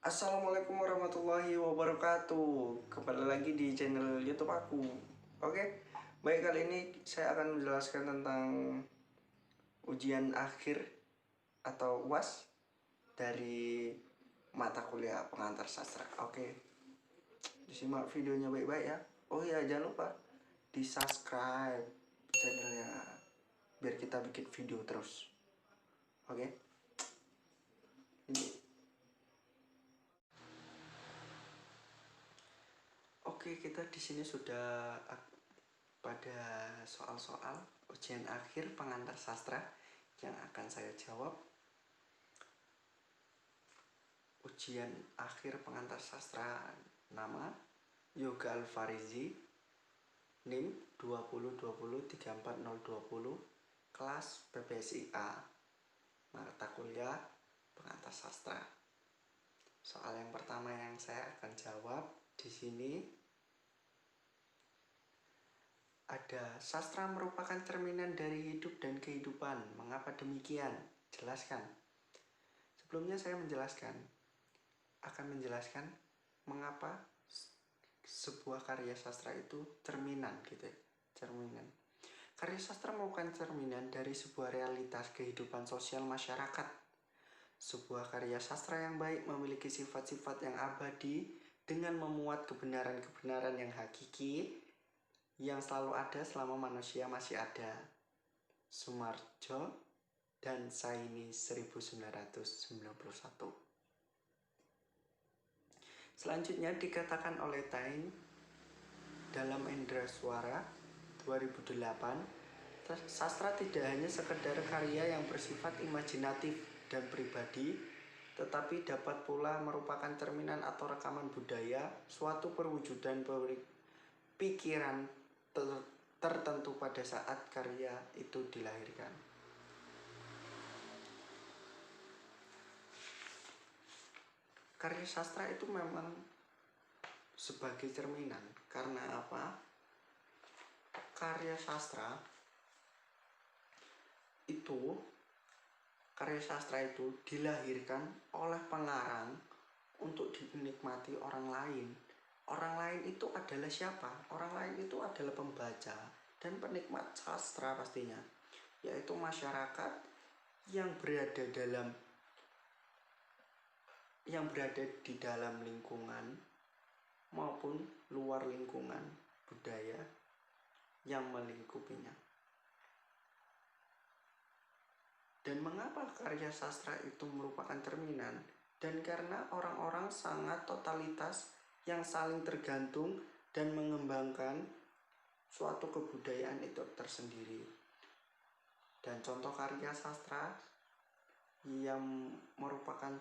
Assalamualaikum warahmatullahi wabarakatuh. Kembali lagi di channel YouTube aku. Oke, baik, kali ini saya akan menjelaskan tentang ujian akhir atau UAS dari mata kuliah pengantar sastra. Oke, disimak videonya baik-baik ya. Oh iya, jangan lupa di subscribe channelnya biar kita bikin video terus. Oke, ini. Oke, kita di sini sudah pada soal-soal ujian akhir pengantar sastra yang akan saya jawab. Ujian akhir pengantar sastra, nama Yoga Alfarizi, NIM 2020340020, kelas PPSIA, mata kuliah pengantar sastra. Soal yang pertama yang saya akan jawab di sini ada: sastra merupakan cerminan dari hidup dan kehidupan. Mengapa demikian? Jelaskan. Sebelumnya saya akan menjelaskan mengapa sebuah karya sastra itu cerminan gitu ya. Cerminan. Karya sastra merupakan cerminan dari sebuah realitas kehidupan sosial masyarakat. Sebuah karya sastra yang baik memiliki sifat-sifat yang abadi dengan memuat kebenaran-kebenaran yang hakiki yang selalu ada selama manusia masih ada. Sumarjo dan Saini 1991. Selanjutnya dikatakan oleh Tain dalam Indra Suara 2008, sastra tidak hanya sekedar karya yang bersifat imajinatif dan pribadi, tetapi dapat pula merupakan cerminan atau rekaman budaya, suatu perwujudan pikiran tertentu pada saat karya itu dilahirkan. Karya sastra itu memang sebagai cerminan. Karena apa? Karya sastra itu dilahirkan oleh pengarang untuk dinikmati orang lain. Orang lain itu adalah siapa? Orang lain itu adalah pembaca dan penikmat sastra pastinya, yaitu masyarakat yang berada di dalam lingkungan maupun luar lingkungan budaya yang melingkupinya. Dan mengapa karya sastra itu merupakan cerminan? Dan karena orang-orang sangat totalitas yang saling tergantung dan mengembangkan suatu kebudayaan itu tersendiri. Dan contoh karya sastra yang merupakan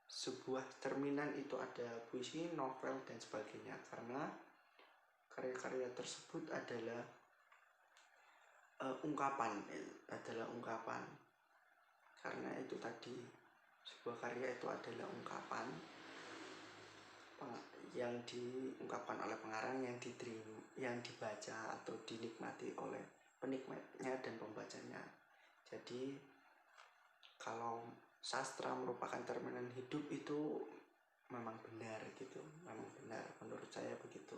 sebuah cerminan itu ada puisi, novel, dan sebagainya. Karena karya-karya tersebut adalah ungkapan. Karena itu tadi, sebuah karya itu adalah ungkapan yang diungkapkan oleh pengarang, yang dibaca atau dinikmati oleh penikmatnya dan pembacanya. Jadi kalau sastra merupakan cerminan hidup itu memang benar gitu, memang benar menurut saya begitu.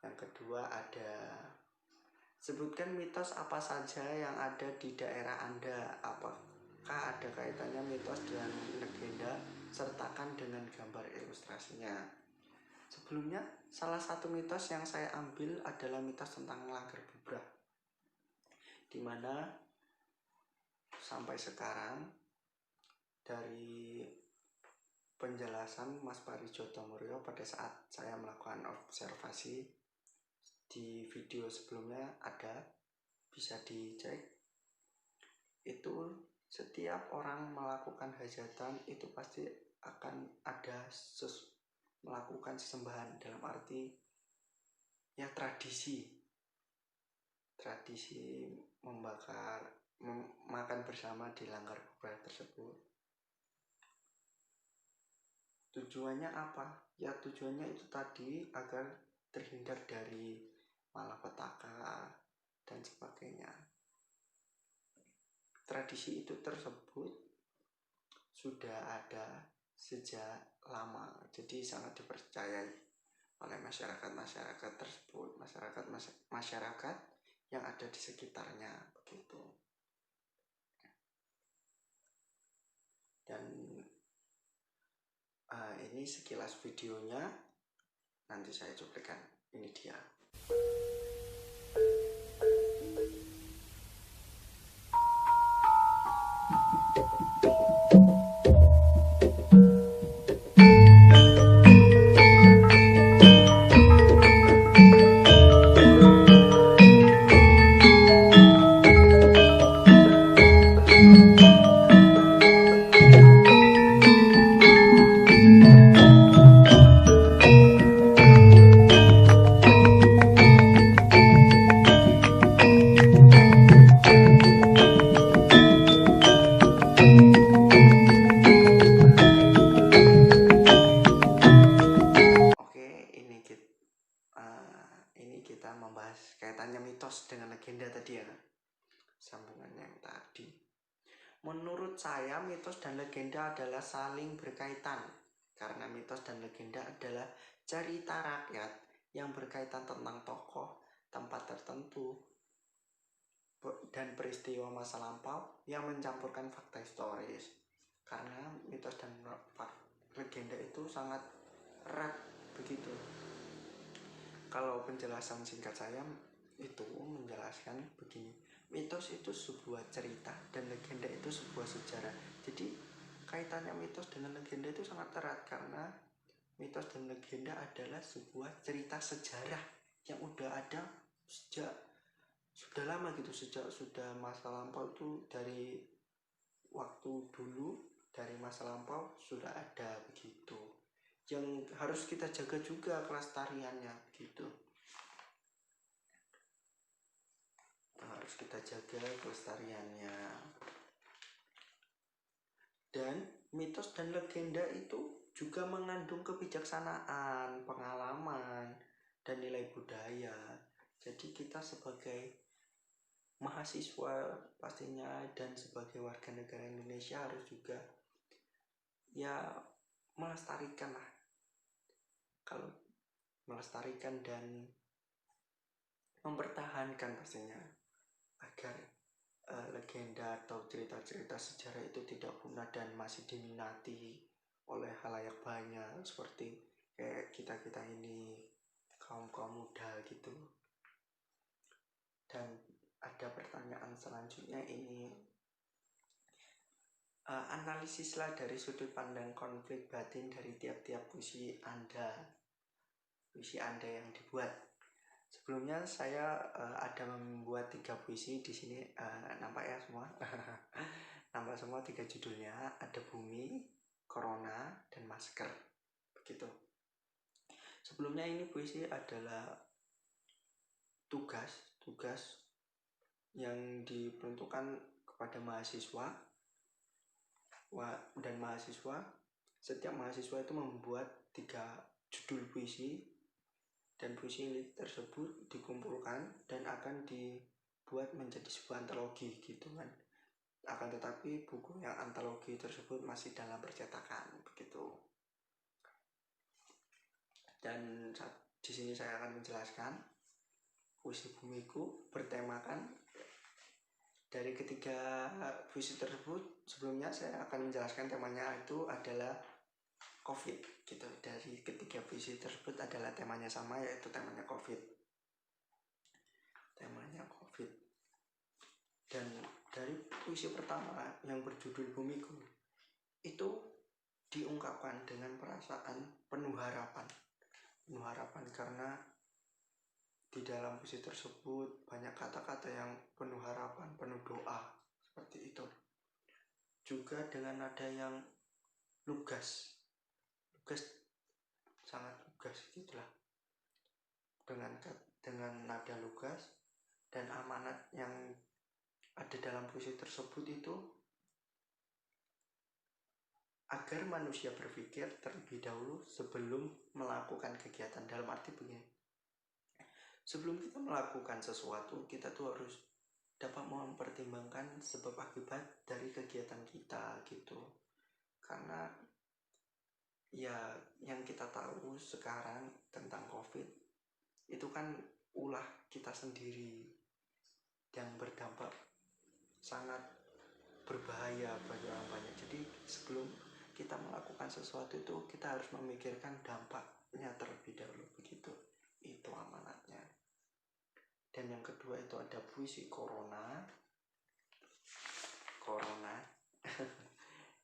Yang kedua ada: sebutkan mitos apa saja yang ada di daerah Anda. Apakah ada kaitannya mitos dan legenda? Sertakan dengan gambar ilustrasinya. Sebelumnya, salah satu mitos yang saya ambil adalah mitos tentang Langgar Bubrah, dimana sampai sekarang dari penjelasan Mas Parijotomuryo pada saat saya melakukan observasi di video sebelumnya ada, bisa dicek, itu setiap orang melakukan hajatan itu pasti akan ada melakukan sesembahan, dalam arti ya tradisi makan bersama di Langgar Bubrah tersebut. Tujuannya apa? Ya tujuannya itu tadi agar terhindar dari malapetaka dan sebagainya. Tradisi itu tersebut sudah ada sejak lama, jadi sangat dipercayai oleh masyarakat tersebut, masyarakat yang ada di sekitarnya begitu. Dan ini sekilas videonya, nanti saya cuplikan. Ini dia. Ini kita membahas kaitannya mitos dengan legenda tadi ya, sambungannya yang tadi. Menurut saya mitos dan legenda adalah saling berkaitan, karena mitos dan legenda adalah cerita rakyat yang berkaitan tentang tokoh, tempat tertentu, dan peristiwa masa lampau yang mencampurkan fakta historis. Karena mitos dan legenda itu sangat erat begitu. Kalau penjelasan singkat saya itu menjelaskan begini, mitos itu sebuah cerita dan legenda itu sebuah sejarah. Jadi kaitannya mitos dengan legenda itu sangat erat, karena mitos dan legenda adalah sebuah cerita sejarah yang udah ada sejak sudah lama gitu, sejak sudah masa lampau itu, dari waktu dulu, dari masa lampau sudah ada begitu, yang harus kita jaga juga kelestariannya begitu. Harus kita jaga kelestariannya. Dan mitos dan legenda itu juga mengandung kebijaksanaan, pengalaman, dan nilai budaya. Jadi kita sebagai mahasiswa pastinya dan sebagai warga negara Indonesia harus juga ya melestarikan lah. Kalau melestarikan dan mempertahankan pastinya, agar legenda atau cerita-cerita sejarah itu tidak punah dan masih diminati oleh khalayak banyak, seperti kayak kita ini, kaum muda gitu. Dan ada pertanyaan selanjutnya ini, analisislah dari sudut pandang konflik batin dari tiap-tiap puisi Anda yang dibuat. Sebelumnya saya ada membuat 3 puisi di sini, nampak ya semua. Nampak semua 3 judulnya, ada bumi, corona, dan masker. Begitu. Sebelumnya ini puisi adalah tugas yang diperuntukkan kepada mahasiswa, dan mahasiswa, setiap mahasiswa itu membuat 3 judul puisi, dan puisi ini tersebut dikumpulkan dan akan dibuat menjadi sebuah antologi gitu kan. Akan tetapi buku yang antologi tersebut masih dalam percetakan begitu. Dan di sini saya akan menjelaskan puisi bumiku bertemakan dari ketiga puisi tersebut. Sebelumnya saya akan menjelaskan temanya itu adalah COVID gitu. Dari ketiga puisi tersebut adalah temanya sama, yaitu temanya COVID. Dan dari puisi pertama yang berjudul Bumiku itu diungkapkan dengan perasaan penuh harapan karena di dalam puisi tersebut banyak kata-kata yang penuh harapan, penuh doa, seperti itu. Juga dengan nada yang lugas, sangat lugas gitulah. Dengan nada lugas dan amanat yang ada dalam puisi tersebut itu agar manusia berpikir terlebih dahulu sebelum melakukan kegiatan. Dalam arti begini, sebelum kita melakukan sesuatu, kita tuh harus dapat mempertimbangkan sebab akibat dari kegiatan kita gitu. Karena Ya, yang kita tahu sekarang tentang COVID itu kan ulah kita sendiri yang berdampak sangat berbahaya bagi orang banyak. Jadi sebelum kita melakukan sesuatu itu kita harus memikirkan dampaknya terlebih dahulu, begitu. Itu amanatnya. Dan yang kedua itu ada puisi Corona.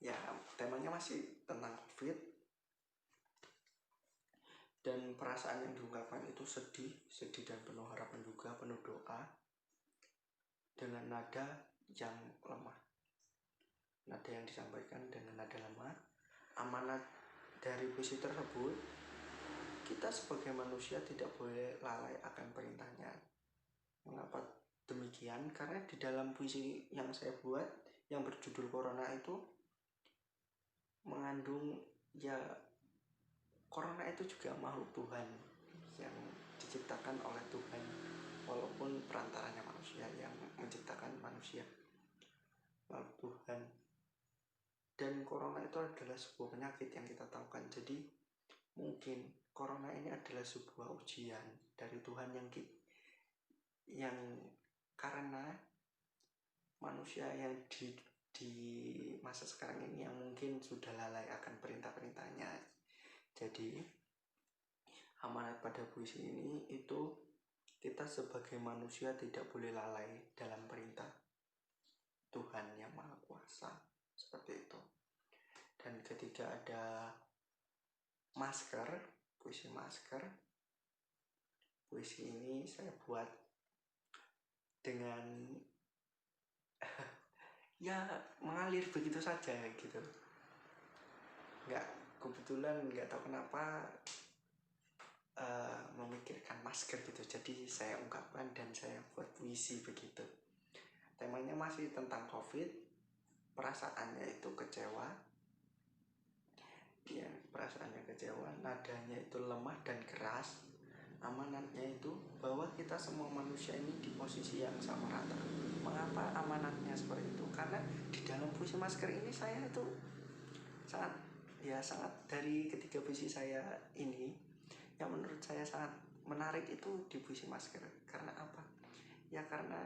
Ya, temanya masih tentang COVID. Dan perasaan yang diungkapkan itu sedih dan penuh harapan juga, penuh doa, dengan nada yang lemah. Nada yang disampaikan dengan nada lemah. Amanat dari puisi tersebut, kita sebagai manusia tidak boleh lalai akan perintahnya. Mengapa demikian? Karena di dalam puisi yang saya buat yang berjudul Corona itu mengandung, ya, Corona itu juga makhluk Tuhan yang diciptakan oleh Tuhan, walaupun perantaranya manusia yang menciptakan manusia, makhluk Tuhan. Dan Corona itu adalah sebuah penyakit yang kita tahu kan. Jadi mungkin Corona ini adalah sebuah ujian dari Tuhan yang karena manusia yang di masa sekarang ini yang mungkin sudah lalai akan perintah-perintahnya. Jadi amanat pada puisi ini itu kita sebagai manusia tidak boleh lalai dalam perintah Tuhan yang Maha Kuasa, seperti itu. Dan ketika ada masker, puisi masker, puisi ini saya buat dengan ya mengalir begitu saja gitu. Kebetulan nggak tahu kenapa memikirkan masker gitu, jadi saya ungkapkan dan saya buat puisi begitu. Temanya masih tentang COVID, perasaannya itu kecewa, ya, perasaannya kecewa, nadanya itu lemah dan keras. Amanatnya itu bahwa kita semua manusia ini di posisi yang sama rata. Mengapa amanatnya seperti itu? Karena di dalam puisi masker ini saya itu sangat dari ketiga puisi saya ini yang menurut saya sangat menarik itu di puisi masker. Karena apa? Ya karena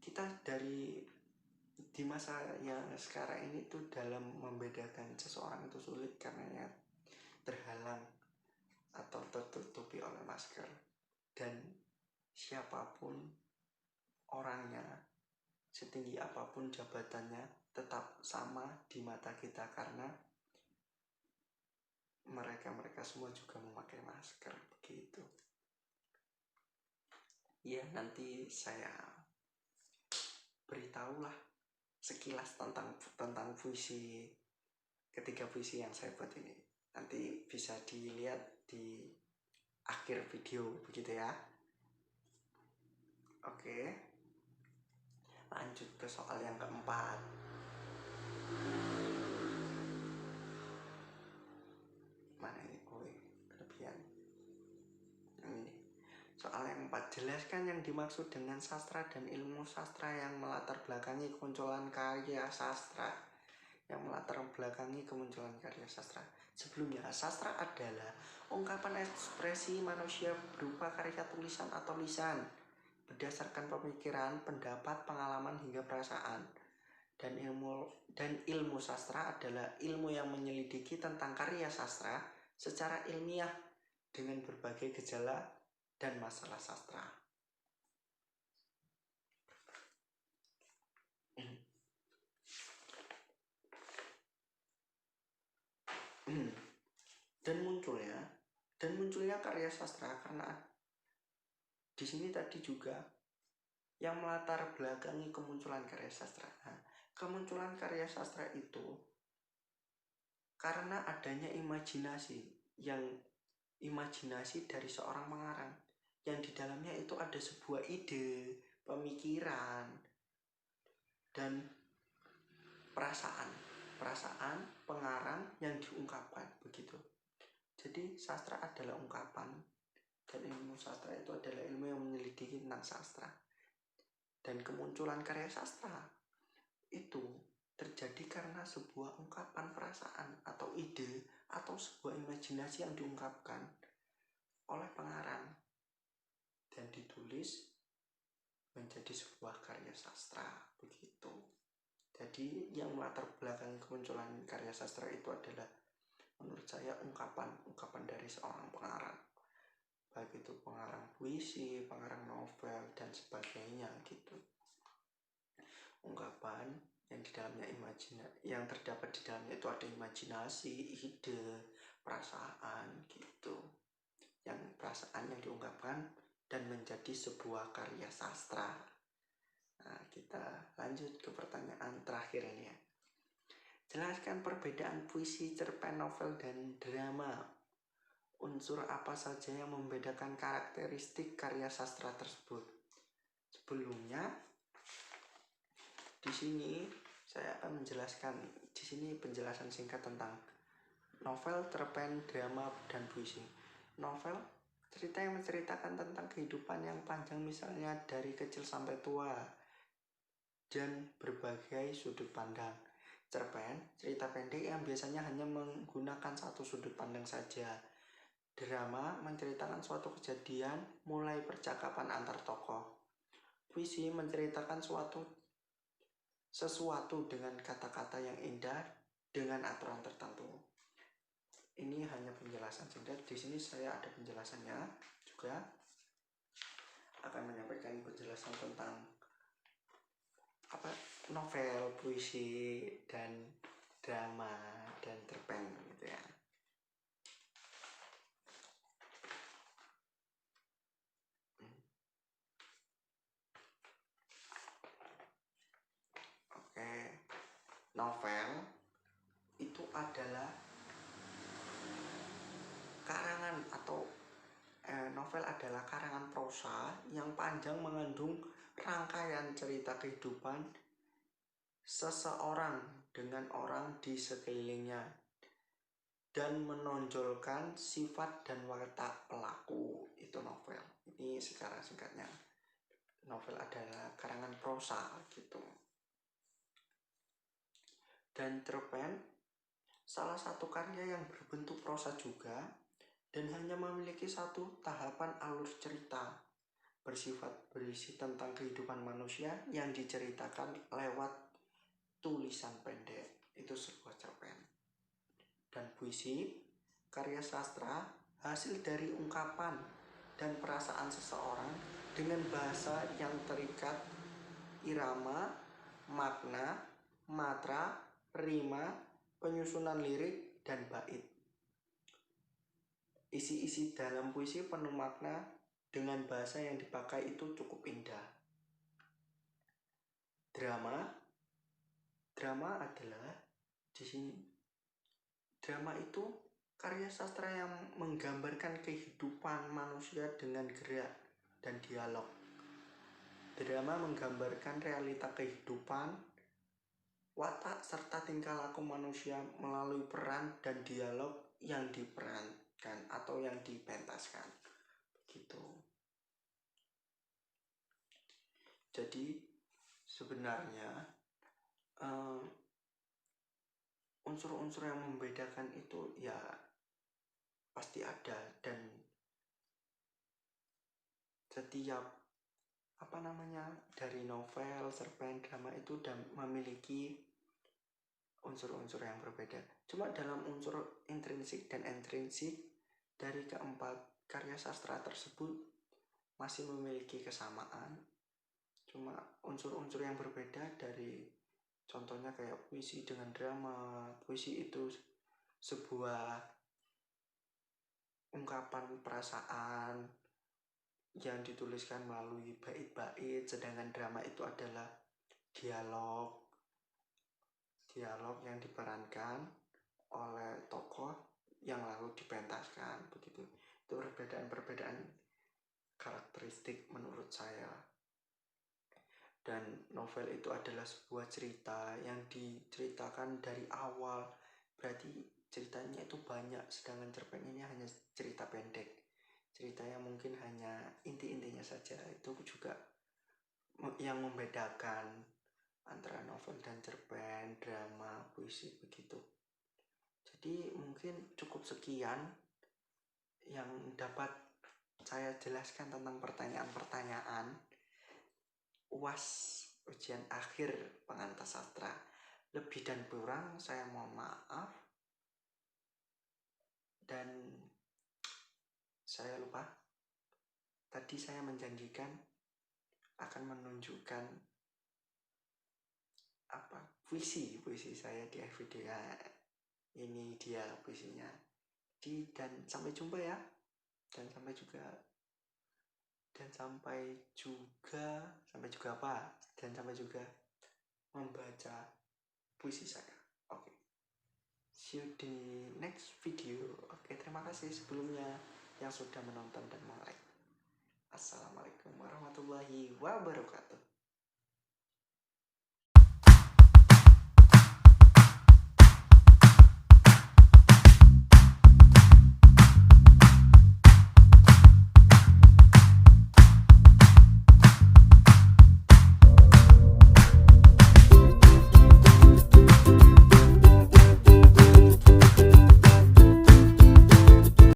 kita di masa yang sekarang ini tuh dalam membedakan seseorang itu sulit karena ya terhalang atau tertutupi oleh masker. Dan siapapun orangnya, setinggi apapun jabatannya, tetap sama di mata kita karena mereka semua juga memakai masker, begitu. Ya, nanti saya beritahulah sekilas tentang puisi, ketiga puisi yang saya buat ini. Nanti bisa dilihat di akhir video, begitu ya. Oke, lanjut ke soal yang keempat. Mana ini? Kelebihan. Ini soal yang keempat. Jelaskan yang dimaksud dengan sastra dan ilmu sastra yang melatar belakangi kemunculan karya sastra. Sebelumnya, sastra adalah ungkapan ekspresi manusia berupa karya tulisan atau lisan berdasarkan pemikiran, pendapat, pengalaman hingga perasaan. Dan ilmu sastra adalah ilmu yang menyelidiki tentang karya sastra secara ilmiah dengan berbagai gejala dan masalah sastra. Dan munculnya karya sastra karena di sini tadi juga yang melatar belakangi kemunculan karya sastra. Nah, kemunculan karya sastra itu karena adanya imajinasi dari seorang pengarang yang di dalamnya itu ada sebuah ide, pemikiran, dan perasaan pengarang yang diungkapkan, begitu. Jadi sastra adalah ungkapan dan ilmu sastra itu adalah ilmu yang menyelidiki tentang sastra. Dan kemunculan karya sastra itu terjadi karena sebuah ungkapan perasaan atau ide atau sebuah imajinasi yang diungkapkan oleh pengarang dan ditulis menjadi sebuah karya sastra, begitu. Jadi yang melatar belakang kemunculan karya sastra itu adalah menurut saya ungkapan dari seorang pengarang, baik itu pengarang puisi, pengarang novel dan sebagainya gitu. Ungkapan yang di dalamnya yang terdapat di dalamnya itu ada imajinasi, ide, perasaan gitu. Yang perasaan yang diungkapkan dan menjadi sebuah karya sastra. Nah, kita lanjut ke pertanyaan terakhir ini ya. Jelaskan perbedaan puisi, cerpen, novel, dan drama. Unsur apa saja yang membedakan karakteristik karya sastra tersebut? Sebelumnya, di sini saya akan menjelaskan. Di sini penjelasan singkat tentang novel, cerpen, drama, dan puisi. Novel, cerita yang menceritakan tentang kehidupan yang panjang, misalnya dari kecil sampai tua, dan berbagai sudut pandang. Cerpen, cerita pendek yang biasanya hanya menggunakan satu sudut pandang saja. Drama, menceritakan suatu kejadian, mulai percakapan antar tokoh. Puisi, menceritakan sesuatu dengan kata-kata yang indah dengan aturan tertentu. Ini hanya penjelasan singkat. Di sini saya ada penjelasannya juga. Akan menyampaikan penjelasan tentang novel, puisi, dan drama dan cerpen gitu ya. Oke. Novel itu adalah karangan novel adalah karangan prosa yang panjang mengandung rangkaian cerita kehidupan seseorang dengan orang di sekelilingnya dan menonjolkan sifat dan watak pelaku. Itu novel. Ini secara singkatnya. Novel adalah karangan prosa gitu. Dan cerpen salah satu karya yang berbentuk prosa juga dan hanya memiliki satu tahapan alur cerita, bersifat berisi tentang kehidupan manusia yang diceritakan lewat tulisan pendek. Itu sebuah cerpen. Dan puisi, karya sastra, hasil dari ungkapan dan perasaan seseorang dengan bahasa yang terikat, irama, makna, matra, rima, penyusunan lirik, dan bait. Isi-isi dalam puisi penuh makna dengan bahasa yang dipakai itu cukup indah. Drama adalah di sini. Drama itu karya sastra yang menggambarkan kehidupan manusia dengan gerak dan dialog. Drama menggambarkan realita kehidupan, watak serta tingkah laku manusia melalui peran dan dialog yang diperankan atau yang dipentaskan. Begitu. Jadi sebenarnya unsur-unsur yang membedakan itu ya pasti ada, dan setiap dari novel, cerpen, drama itu memiliki unsur-unsur yang berbeda. Cuma dalam unsur intrinsik dan ekstrinsik dari keempat karya sastra tersebut masih memiliki kesamaan. Cuma unsur-unsur yang berbeda dari contohnya kayak puisi dengan drama. Puisi itu sebuah ungkapan perasaan yang dituliskan melalui bait-bait, sedangkan drama itu adalah dialog yang diperankan oleh tokoh yang lalu dipentaskan. Begitu. Itu perbedaan karakteristik menurut saya. Dan novel itu adalah sebuah cerita yang diceritakan dari awal, berarti ceritanya itu banyak, sedangkan cerpen ini hanya cerita pendek, cerita yang mungkin hanya inti-intinya saja. Itu juga yang membedakan antara novel dan cerpen, drama, puisi, begitu. Jadi mungkin cukup sekian yang dapat saya jelaskan tentang pertanyaan-pertanyaan UAS, ujian akhir pengantar sastra. Lebih dan kurang saya mohon maaf, dan saya lupa. Tadi saya menjanjikan akan menunjukkan puisi saya di video ya. Ini dia puisinya. Dan sampai jumpa ya. Dan sampai juga apa? Dan sampai juga membaca puisi saya. Oke. See you di next video. Oke, terima kasih sebelumnya yang sudah menonton dan like. Assalamualaikum warahmatullahi wabarakatuh.